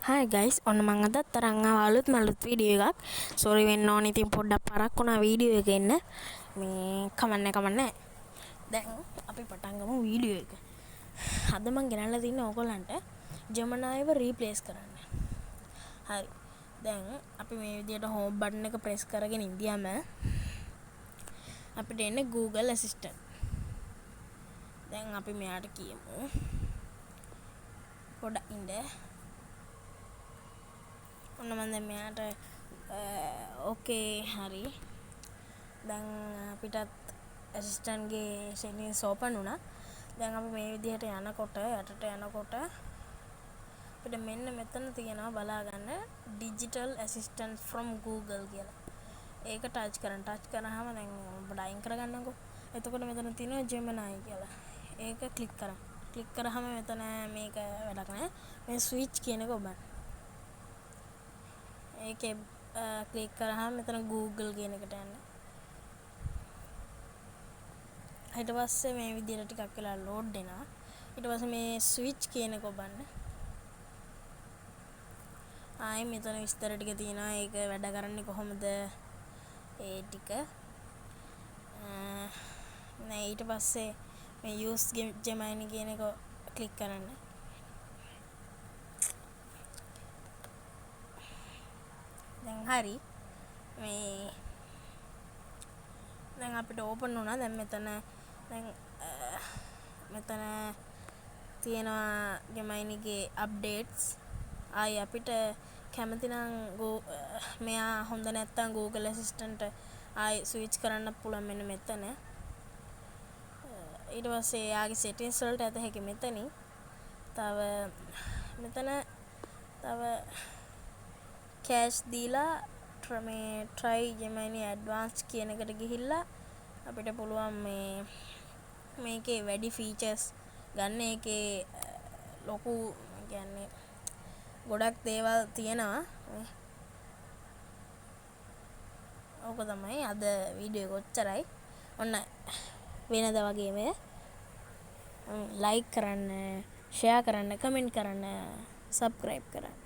Hi guys, ඔන්න මම අද තරංග අලුත් වීඩියෝ එකක්. සෝරි වෙන්න ඕනේ. ඉතින් පොඩ්ඩක් පරක් වුණා වීඩියෝ එක එන්න. මේ කමන්නේ. දැන් අපි පටන් ගමු වීඩියෝ එක. අද මම ගෙනල්ලා තින්නේ ඕගොල්ලන්ට ජෙමිනයිව රීප්ලේස් කරන්න. හරි. දැන් අපි මේ විදිහට හෝම් බටන් එක ප්‍රෙස් කරගෙන ඉඳියම අපිට එන්නේ Google Assistant. දැන් අපි මෙයාට කියමු පොඩ්ඩක් ඉන්න. ඔන්න මම දැන් මෙයාට ඕකේ හරි. දැන් අපිටත් ඇසිස්ටන්ට් ගේ සෙටින්ස් ඕපන් වුණා. දැන් අපි මේ විදිහට යනකොට යටට යනකොට අපිට මෙන්න මෙතන තියෙනවා බලා ගන්න digital assistant from Google කියලා. ඒක ටච් කරන්න. ටච් කරාම දැන් ඔබට අයින් කරගන්නකෝ. එතකොට මෙතන තියෙනවා Gemini කියලා. ඒක ක්ලික් කරන්න. ක්ලික් කරාම මෙතන මේක වැඩක් නැහැ. මේ switch කියන එක ඔබන්න. ඒකේ ක්ලික් කරාම මෙතන Google කියන එකට යන්න. ඊට පස්සේ මේ විදිහට ටිකක් වෙලා ලෝඩ් වෙනවා. ඊට පස්සේ මේ ස්විච් කියන එක ඔබන්න. ආයේ මෙතන විස්තර ටික තියෙනවා. ඒක වැඩ කරන්නේ කොහොමද? ඒ ටික. ඊට පස්සේ මේ use Gemini කියන එක ක්ලික් කරන්න. දැන් හරි මේ දැන් අපිට ඕපන් වුණා. දැන් මෙතන තියෙනවා Gemini ගේ අප්ඩේට්ස්. ආයි අපිට කැමති නම් මෙයා හොඳ නැත්තම් Google Assistant ආයි ස්විච් කරන්න පුළුවන් මෙන්න මෙතන. ඊට පස්සේ යාගේ settings වලට ඇත හැකි මෙතනින්. තව කෑෂ් දීලා try Gemini advanced කියන එකට ගිහිල්ලා අපිට පුළුවන් මේකේ වැඩි ෆීචර්ස් ගන්න. ඒකේ ලොකු කියන්නේ ගොඩක් දේවල් තියෙනවා. ඕක තමයි අද වීඩියෝ එක ඔච්චරයි. ඔන්න වෙනද වගේම ලයික් කරන්න, ෂෙයා කරන්න, කමෙන්ට් කරන්න, සබ්ස්ක්‍රයිබ් කරන්න.